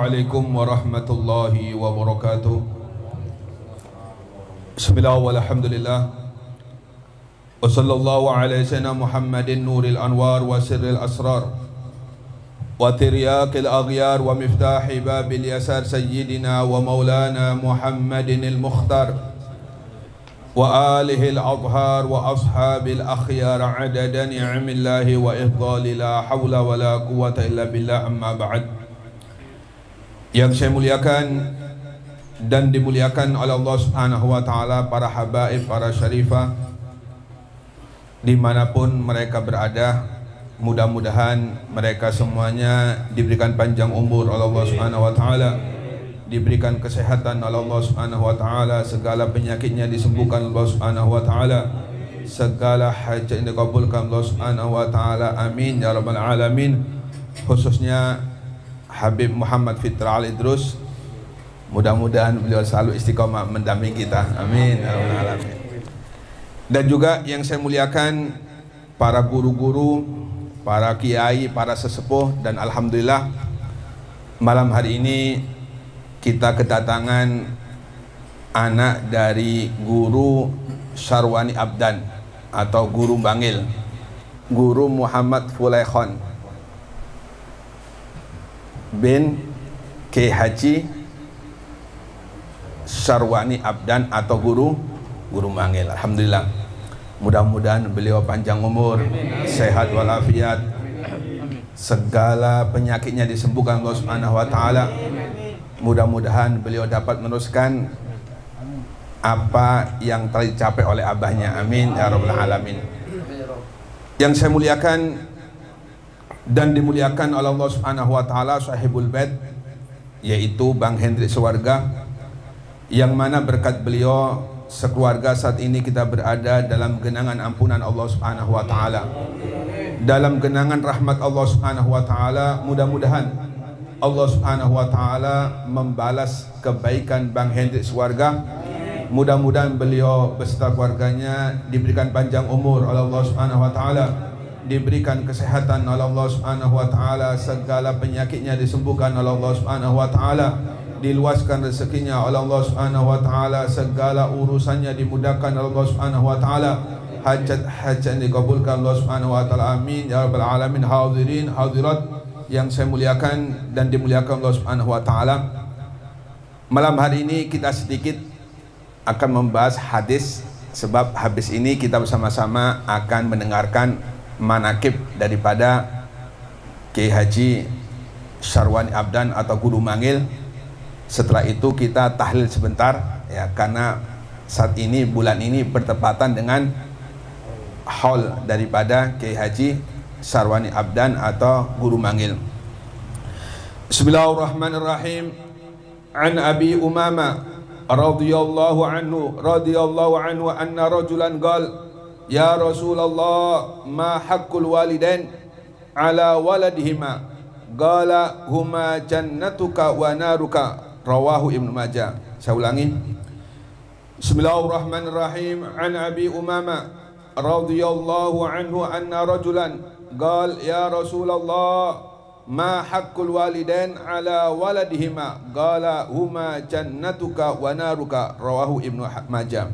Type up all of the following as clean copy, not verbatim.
Assalamualaikum warahmatullahi wabarakatuh. Bismillah walhamdulillah. Wa sallallahu ala sayyidina Muhammadin nuril anwar wa sirril asrar wa tiryaqil aghyar wa miftahi babil yasar sayyidina wa maulana Muhammadin al-mukhtar wa alihi al-adhar wa ashabil akhyar adada ni'amillahi wa ifdali la hawla wa la quwwata illa billah, amma ba'd. Yang saya muliakan dan dimuliakan oleh Allah Subhanahu wa ta'ala, para habaib, para syarifah dimanapun mereka berada, mudah-mudahan mereka semuanya diberikan panjang umur oleh Allah Subhanahu wa ta'ala, diberikan kesehatan oleh Allah Subhanahu wa ta'ala, segala penyakitnya disembuhkan oleh Allah Subhanahu wa ta'ala, segala hajat dikabulkan Allah Subhanahu wa ta'ala, amin ya rabbal alamin. Khususnya Habib Muhammad Fitra Al-Idrus, mudah-mudahan beliau selalu istiqomah mendampingi kita, amin ya rabbal alamin. Dan juga yang saya muliakan para guru-guru, para kiai, para sesepuh, dan alhamdulillah malam hari ini kita kedatangan anak dari Guru Syarwani Abdan atau Guru Bangil, Guru Muhammad Fulaikhon bin Kiai Haji Syarwani Abdan atau Guru Bangil. Alhamdulillah, mudah-mudahan beliau panjang umur, sehat walafiat, segala penyakitnya disembuhkan Allah Subhanahu wa ta'ala. Mudah-mudahan beliau dapat meneruskan apa yang telah dicapai oleh abahnya, amin ya rabbal alamin. Yang saya muliakan dan dimuliakan oleh Allah Subhanahu wa ta'ala, sahibul bait, yaitu Bang Hendrik Sewarga, yang mana berkat beliau sekeluarga saat ini kita berada dalam genangan ampunan Allah Subhanahu wa ta'ala, dalam genangan rahmat Allah Subhanahu wa ta'ala. Mudah-mudahan Allah Subhanahu wa ta'ala membalas kebaikan Bang Hendrik Sewarga. Mudah-mudahan beliau beserta keluarganya diberikan panjang umur oleh Allah Subhanahu wa ta'ala, diberikan kesehatan oleh Allah Subhanahu wa ta'ala, segala penyakitnya disembuhkan oleh Allah Subhanahu wa ta'ala, diluaskan rezekinya oleh Allah Subhanahu wa ta'ala, segala urusannya dimudahkan oleh Allah Subhanahu wa ta'ala, hajat-hajat dikabulkan Allah Subhanahu wa ta'ala, amin ya rabbal alamin. Hadirin hadirat yang saya muliakan dan dimuliakan Allah Subhanahu wa ta'ala, malam hari ini kita sedikit akan membahas hadis, sebab habis ini kita bersama-sama akan mendengarkan manakib daripada Kiai Haji Syarwani Abdan atau Guru Bangil. Setelah itu kita tahlil sebentar ya, karena saat ini bulan ini bertepatan dengan haul daripada Kiai Haji Syarwani Abdan atau Guru Bangil. Bismillahirrahmanirrahim. An Abi Umama radhiyallahu anhu anna rajulan qala ya Rasulullah, ma haqqul walidain ala waladihima? Qala huma jannatuka wa naruka, rawahu Ibnu Majah. Saya ulangi. Bismillahirrahmanirrahim. An Abi Umama radhiyallahu anhu anna rajulan qala ya Rasulullah, ma haqqul walidain ala waladihima? Qala huma jannatuka wa naruka, rawahu Ibnu Majah.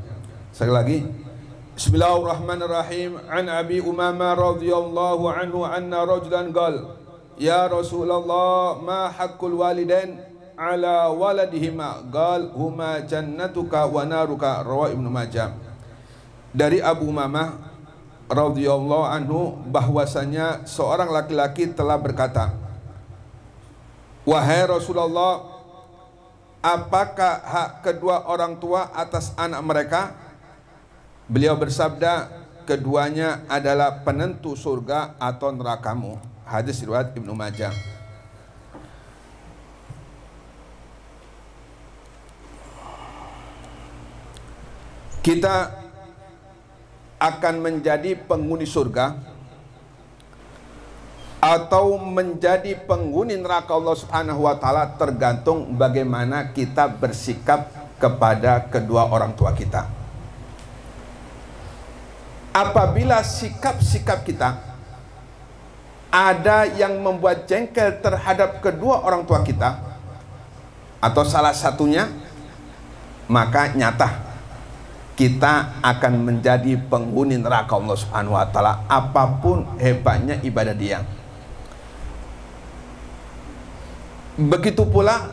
Sekali lagi. Bismillahirrahmanirrahim. An Abi Umama radhiyallahu anhu anna rajulan qala ya Rasulullah, ma haqqul walidain ala waladihima? Qala huma jannatuka wa naruka, rawahu Ibnu Majah. Dari Abu Umamah radhiyallahu anhu bahwasanya seorang laki-laki telah berkata, wahai Rasulullah, apakah hak kedua orang tua atas anak mereka? Beliau bersabda, keduanya adalah penentu surga atau nerakamu. Hadis riwayat Ibnu Majah. Kita akan menjadi penghuni surga atau menjadi penghuni neraka Allah Subhanahu wa ta'ala tergantung bagaimana kita bersikap kepada kedua orang tua kita. Apabila sikap-sikap kita ada yang membuat jengkel terhadap kedua orang tua kita, atau salah satunya, maka nyata kita akan menjadi penghuni neraka Allah Subhanahu wa taala apapun hebatnya ibadah dia. Begitu pula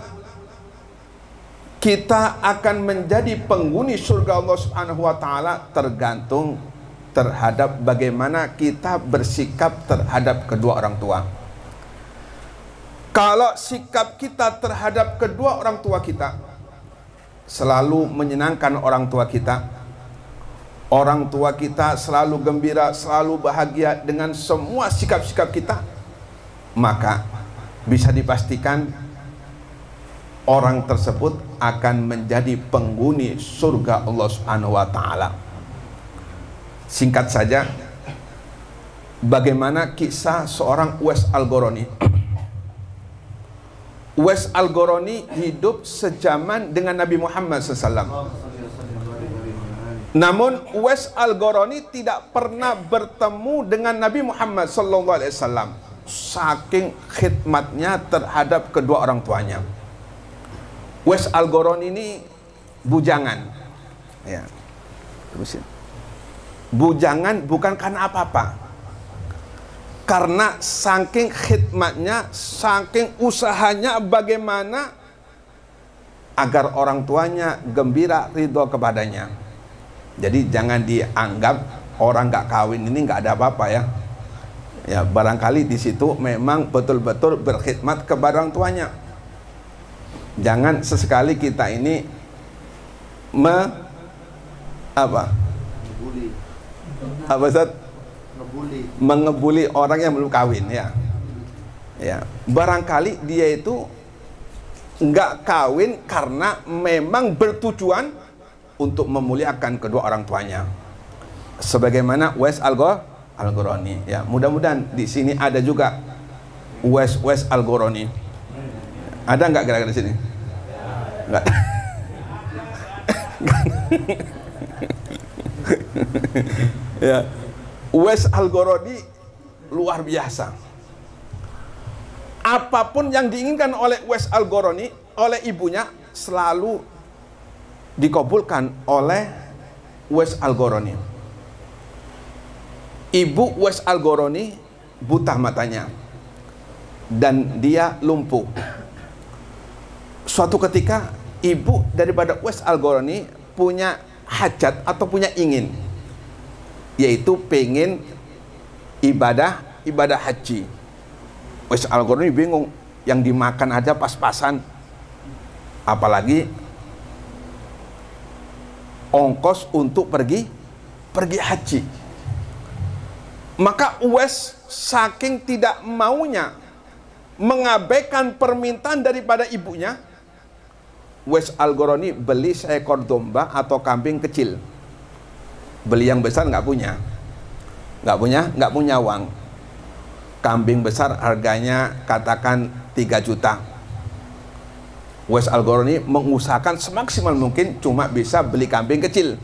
kita akan menjadi penghuni surga Allah Subhanahu wa taala tergantung terhadap bagaimana kita bersikap terhadap kedua orang tua. Kalau sikap kita terhadap kedua orang tua kita selalu menyenangkan orang tua kita selalu gembira, selalu bahagia dengan semua sikap-sikap kita, maka bisa dipastikan orang tersebut akan menjadi penghuni surga Allah Subhanahu wa taala. Singkat saja, bagaimana kisah seorang Uwais Al-Qarani. Uwais Al-Qarani hidup sejaman dengan Nabi Muhammad SAW. Namun Uwais Al-Qarani tidak pernah bertemu dengan Nabi Muhammad SAW, saking khidmatnya terhadap kedua orang tuanya. Uwais Al-Qarani ini bujangan, ya. Bujangan bukan karena apa-apa, karena saking khidmatnya, saking usahanya bagaimana agar orang tuanya gembira, ridho kepadanya. Jadi jangan dianggap orang nggak kawin ini nggak ada apa-apa ya. Ya barangkali di situ memang betul-betul berkhidmat kepada orang tuanya. Jangan sesekali kita ini mengebuli orang yang belum kawin ya. Ya, barangkali dia itu nggak kawin karena memang bertujuan untuk memuliakan kedua orang tuanya. Sebagaimana Uwais Al-Qarani. Ya, mudah-mudahan di sini ada juga Uwais Al-Qarani. Ada nggak kira-kira di sini? Nggak. Ya, Uwais Al-Qarani luar biasa. Apapun yang diinginkan oleh Uwais Al-Qarani, oleh ibunya, selalu dikabulkan oleh Uwais Al-Qarani. Ibu Uwais Al-Qarani buta matanya dan dia lumpuh. Suatu ketika ibu daripada Uwais Al-Qarani punya hajat atau punya ingin, yaitu pengen ibadah haji. Uwais Al-Qarani bingung, yang dimakan aja pas-pasan, apalagi ongkos untuk pergi haji. Maka Uwais saking tidak maunya mengabaikan permintaan daripada ibunya, Uwais Al-Qarani beli seekor domba atau kambing kecil. Beli yang besar nggak punya uang. Kambing besar harganya katakan 3 juta. Uwais Al-Qarani mengusahakan semaksimal mungkin cuma bisa beli kambing kecil.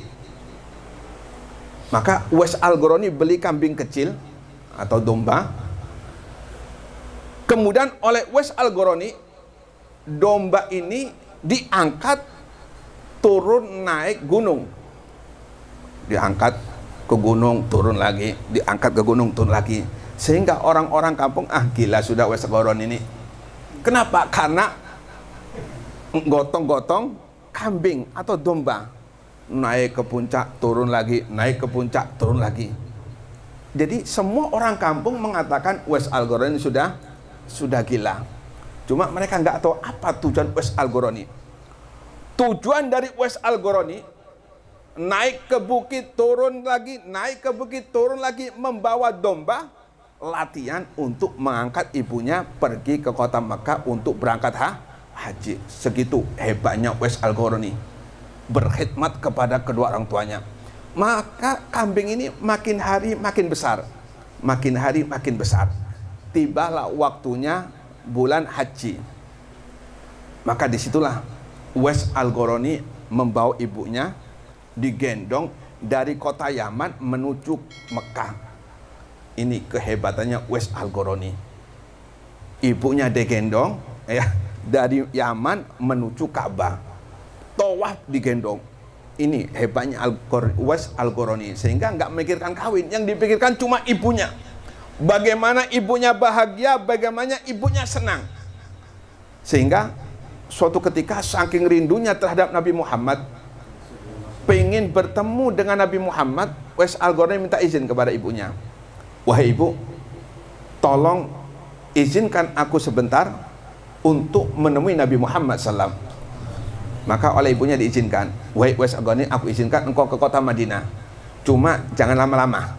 Maka Uwais Al-Qarani beli kambing kecil atau domba. Kemudian oleh Uwais Al-Qarani, domba ini diangkat turun naik gunung. Diangkat ke gunung, turun lagi, diangkat ke gunung, turun lagi. Sehingga orang-orang kampung, gila sudah Uwais Al-Qarani ini. Kenapa? Karena gotong-gotong kambing atau domba, naik ke puncak, turun lagi, naik ke puncak, turun lagi. Jadi semua orang kampung mengatakan Uwais Al-Qarani sudah gila. Cuma mereka nggak tahu apa tujuan Uwais Al-Qarani. Tujuan dari Uwais Al-Qarani naik ke bukit, turun lagi, naik ke bukit, turun lagi, membawa domba, latihan untuk mengangkat ibunya pergi ke kota Mekah untuk berangkat haji. Segitu hebatnya Uwais Al-Qarani berkhidmat kepada kedua orang tuanya. Maka kambing ini makin hari makin besar, makin hari makin besar. Tibalah waktunya bulan haji. Maka disitulah Uwais Al-Qarani membawa ibunya digendong dari kota Yaman menuju Mekah. Ini kehebatannya Uwais Al-Qarani. Ibunya digendong, ya, dari Yaman menuju Ka'bah. Tawaf digendong. Ini hebatnya Uwais Al-Qarani, sehingga nggak memikirkan kawin, yang dipikirkan cuma ibunya. Bagaimana ibunya bahagia, bagaimana ibunya senang. Sehingga suatu ketika saking rindunya terhadap Nabi Muhammad, pengen bertemu dengan Nabi Muhammad, Uwais Al-Qarani minta izin kepada ibunya. Wahai ibu, tolong izinkan aku sebentar untuk menemui Nabi Muhammad SAW. Maka oleh ibunya diizinkan. Wahai Uwais Al-Qarani, aku izinkan engkau ke kota Madinah. Cuma jangan lama-lama.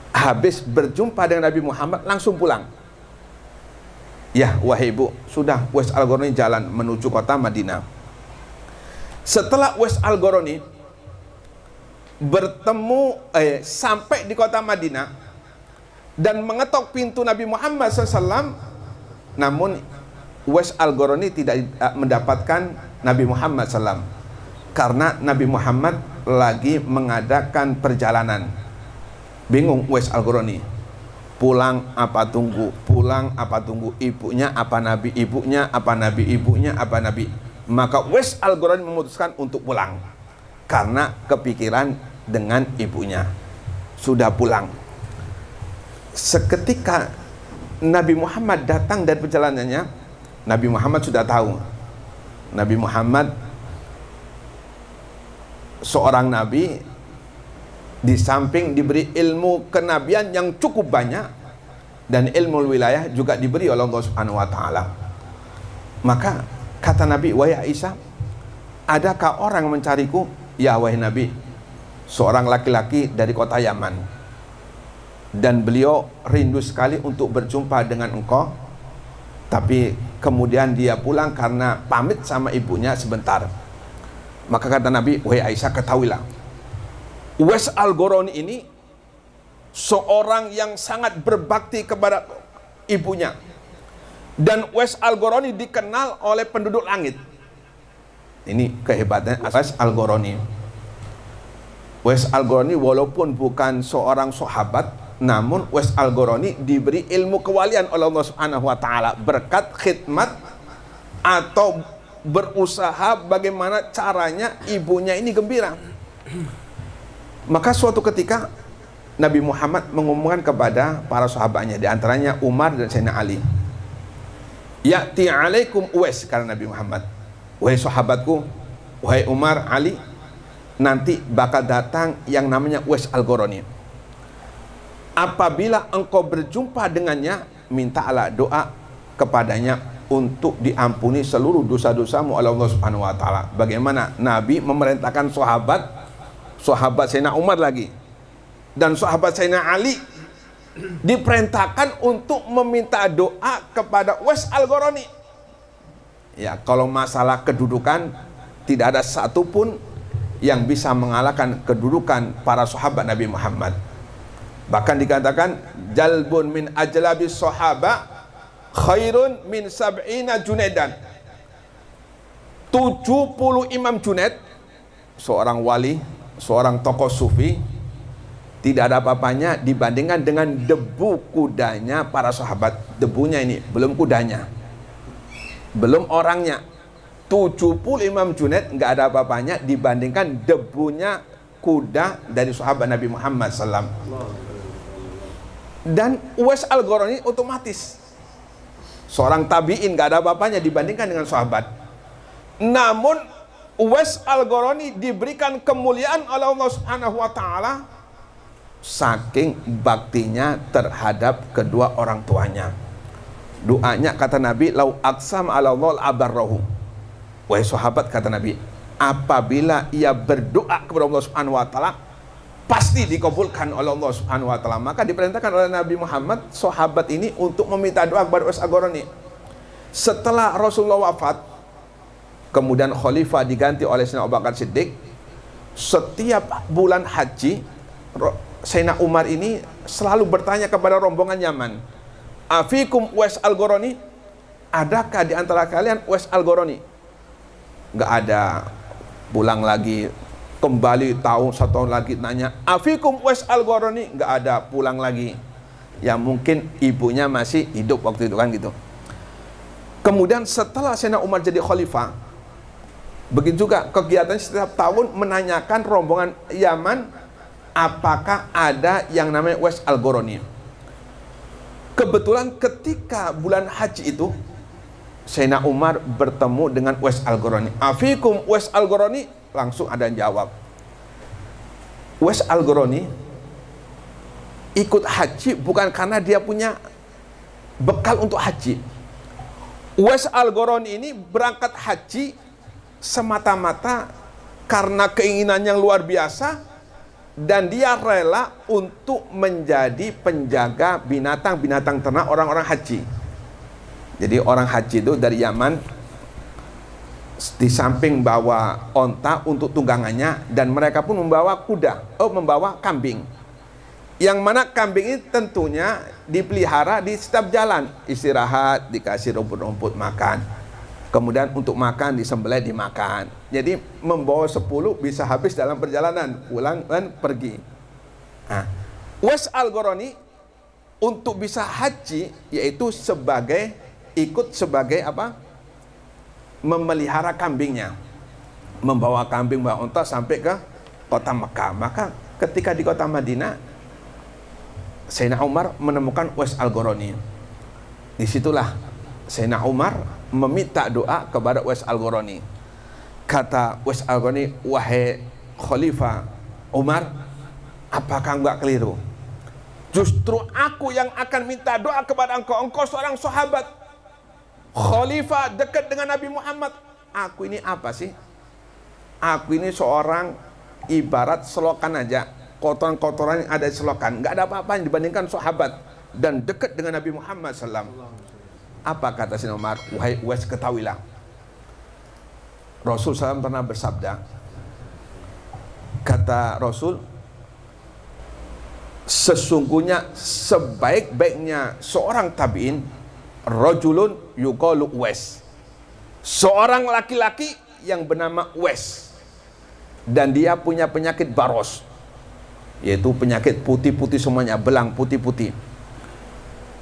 Habis berjumpa dengan Nabi Muhammad langsung pulang. Ya, wahai ibu, sudah. Uwais Al-Qarani jalan menuju kota Madinah. Setelah Uwais Al-Qarani bertemu sampai di kota Madinah dan mengetok pintu Nabi Muhammad SAW, namun Uwais Al-Qarani tidak mendapatkan Nabi Muhammad SAW, karena Nabi Muhammad lagi mengadakan perjalanan. Bingung Uwais Al-Qarani, pulang apa tunggu, pulang apa tunggu, ibunya apa Nabi, ibunya apa Nabi, ibunya apa Nabi. Maka Uwais Al-Qarani memutuskan untuk pulang karena kepikiran dengan ibunya. Sudah pulang. Seketika Nabi Muhammad datang dari perjalanannya, Nabi Muhammad sudah tahu. Nabi Muhammad seorang nabi, di samping diberi ilmu kenabian yang cukup banyak dan ilmu wilayah juga diberi oleh Allah Subhanahu wa taala. Maka kata Nabi, wahai Aisyah, adakah orang mencariku? Ya wahai Nabi, seorang laki-laki dari kota Yaman, dan beliau rindu sekali untuk berjumpa dengan engkau, tapi kemudian dia pulang karena pamit sama ibunya sebentar. Maka kata Nabi, wahai Aisyah, ketahuilah, Uwais Al-Qarani ini seorang yang sangat berbakti kepada ibunya. Dan Uwais Al-Qarani dikenal oleh penduduk langit. Ini kehebatan Uwais Al-Qarani. Uwais Al-Qarani walaupun bukan seorang sahabat, namun Uwais Al-Qarani diberi ilmu kewalian oleh Allah Subhanahu wa taala berkat khidmat atau berusaha bagaimana caranya ibunya ini gembira. Maka suatu ketika Nabi Muhammad mengumumkan kepada para sahabatnya, di antaranya Umar dan Sayyidina Ali. Ya'ti alaikum Uwais, kata Nabi Muhammad. Wahai sahabatku, wahai Umar, Ali, nanti bakal datang yang namanya Uwais Al-Qarani. Apabila engkau berjumpa dengannya, mintalah doa kepadanya untuk diampuni seluruh dosa-dosamu oleh Allah Subhanahu wa taala. Bagaimana Nabi memerintahkan sahabat Sayyidina Umar lagi dan sahabat Sayyidina Ali diperintahkan untuk meminta doa kepada Uwais Al-Qarani. Ya, kalau masalah kedudukan tidak ada satupun yang bisa mengalahkan kedudukan para sahabat Nabi Muhammad. Bahkan dikatakan jalbun min ajlabis sahaba khairun min sab'ina junaidan. 70 Imam Junaid, seorang wali, seorang tokoh sufi, tidak ada apa-apanya dibandingkan dengan debu kudanya para sahabat. Debunya ini, belum kudanya, belum orangnya. 70 Imam Junaid nggak ada apa-apanya dibandingkan debunya kuda dari sahabat Nabi Muhammad SAW. Dan Uwais Al-Qarani otomatis seorang tabi'in, nggak ada apa-apanya dibandingkan dengan sahabat. Namun Uwais Al-Qarani diberikan kemuliaan oleh Allah Subhanahu wa taala saking baktinya terhadap kedua orang tuanya. Doanya kata Nabi, lau aqsam ala Allah abarrahu. Wahai sahabat, kata Nabi, apabila ia berdoa kepada Allah Subhanahu wa taala pasti dikabulkan oleh Allah Subhanahu wa taala. Maka diperintahkan oleh Nabi Muhammad sahabat ini untuk meminta doa kepada Uwais Al-Qarani. Setelah Rasulullah wafat, kemudian khalifah diganti oleh Sayyidina Abu Bakar Siddiq. Setiap bulan haji, Sayyidina Umar ini selalu bertanya kepada rombongan Yaman, afikum Uwais Al-Qarani? Adakah di antara kalian Uwais Al-Qarani? Nggak ada. Pulang lagi, kembali tahun, 1 tahun lagi nanya, afikum Uwais Al-Qarani? Nggak ada. Pulang lagi. Ya mungkin ibunya masih hidup waktu itu kan gitu. Kemudian setelah Sayyidina Umar jadi khalifah, begitu juga kegiatan setiap tahun menanyakan rombongan Yaman apakah ada yang namanya Uwais Al-Qarani. Kebetulan ketika bulan haji itu Sayyidina Umar bertemu dengan Uwais Al-Qarani. Afikum Uwais Al-Qarani, langsung ada yang jawab. Uwais Al-Qarani ikut haji bukan karena dia punya bekal untuk haji. Uwais Al-Qarani ini berangkat haji semata-mata karena keinginan yang luar biasa, dan dia rela untuk menjadi penjaga binatang-binatang ternak orang-orang haji. Jadi orang haji itu dari Yaman, di samping bawa onta untuk tunggangannya, dan mereka pun membawa membawa kambing. Yang mana kambing ini tentunya dipelihara di setiap jalan, istirahat, dikasih rumput-rumput makan. Kemudian untuk makan disembelih dimakan. Jadi membawa 10 bisa habis dalam perjalanan, pulang dan pergi. Nah, Uwais Al-Qarani untuk bisa haji yaitu ikut sebagai apa? Memelihara kambingnya. Membawa kambing, bawa unta sampai ke kota Mekah. Maka ketika di kota Madinah, Sayyidina Umar menemukan Uwais Al-Qarani. Disitulah Sayyidina Umar meminta doa kepada Uwais Al-Qarani. Kata Uwais Al-Qarani, wahai Khalifah Umar, apakah enggak keliru? Justru aku yang akan minta doa kepada engkau. Engkau seorang sahabat, Khalifah dekat dengan Nabi Muhammad. Aku ini apa sih? Aku ini seorang ibarat selokan aja. Kotoran-kotoran yang ada di selokan, nggak ada apa-apa dibandingkan sahabat dan dekat dengan Nabi Muhammad SAW. Apa kata Sayyidina Umar? Wahai Uwais, ketahuilah, Rasul SAW pernah bersabda, kata Rasul, sesungguhnya sebaik-baiknya seorang tabi'in, rajulun yuqalu Uwais, seorang laki-laki yang bernama Uwais, dan dia punya penyakit baros, yaitu penyakit putih-putih semuanya, belang putih-putih.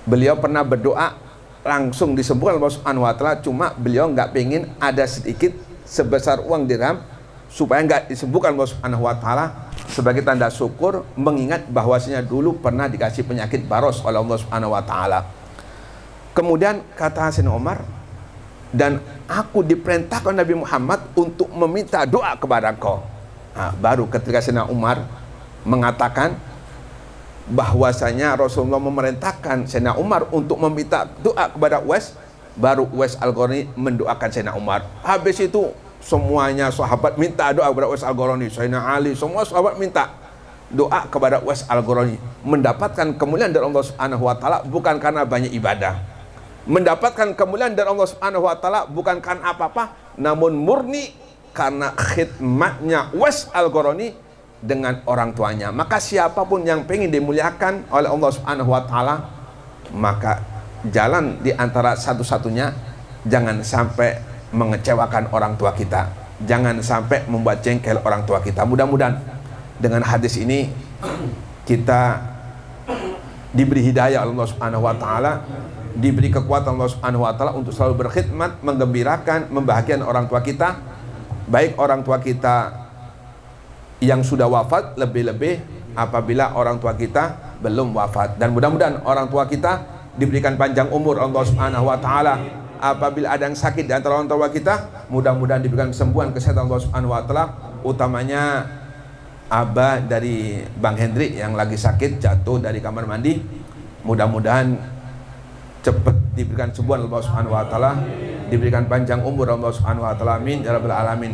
Beliau pernah berdoa langsung disembuhkan Allah Subhanahu wa taala, cuma beliau nggak pengen ada sedikit sebesar uang dirham supaya nggak disembuhkan Allah Subhanahu wa taala, sebagai tanda syukur mengingat bahwasanya dulu pernah dikasih penyakit baros oleh Allah Subhanahu wa taala. Kemudian kata Sayyidina Umar, dan aku diperintahkan Nabi Muhammad untuk meminta doa kepada engkau. Nah, baru ketika Sayyidina Umar mengatakan bahwasanya Rasulullah memerintahkan Sayyidina Umar untuk meminta doa kepada Uwais, baru Uwais Al-Qarani mendoakan Sayyidina Umar. Habis itu semuanya sahabat minta doa kepada Uwais Al-Qarani, Sayyidina Ali, semua sahabat minta doa kepada Uwais Al-Qarani, mendapatkan kemuliaan dari Allah Subhanahu wa taala bukan karena banyak ibadah, mendapatkan kemuliaan dari Allah Subhanahu wa taala bukan karena apa-apa, namun murni karena khidmatnya Uwais Al-Qarani dengan orang tuanya. Maka siapapun yang pengen dimuliakan oleh Allah Subhanahu wa taala, maka jalan di antara satu-satunya jangan sampai mengecewakan orang tua kita, jangan sampai membuat jengkel orang tua kita. Mudah-mudahan dengan hadis ini kita diberi hidayah oleh Allah Subhanahu wa taala, diberi kekuatan Allah Subhanahu wa taala untuk selalu berkhidmat, menggembirakan, membahagiakan orang tua kita, baik orang tua kita yang sudah wafat, lebih-lebih apabila orang tua kita belum wafat. Dan mudah-mudahan orang tua kita diberikan panjang umur Allah Subhanahu wa taala. Apabila ada yang sakit di antara orang tua kita, mudah-mudahan diberikan kesembuhan, kesehatan Allah Subhanahu wa taala, utamanya abah dari Bang Hendrik yang lagi sakit, jatuh dari kamar mandi. Mudah-mudahan cepat diberikan kesembuhan Allah Subhanahu wa taala, diberikan panjang umur Allah Subhanahu wa taala. Amin ya rabbal alamin.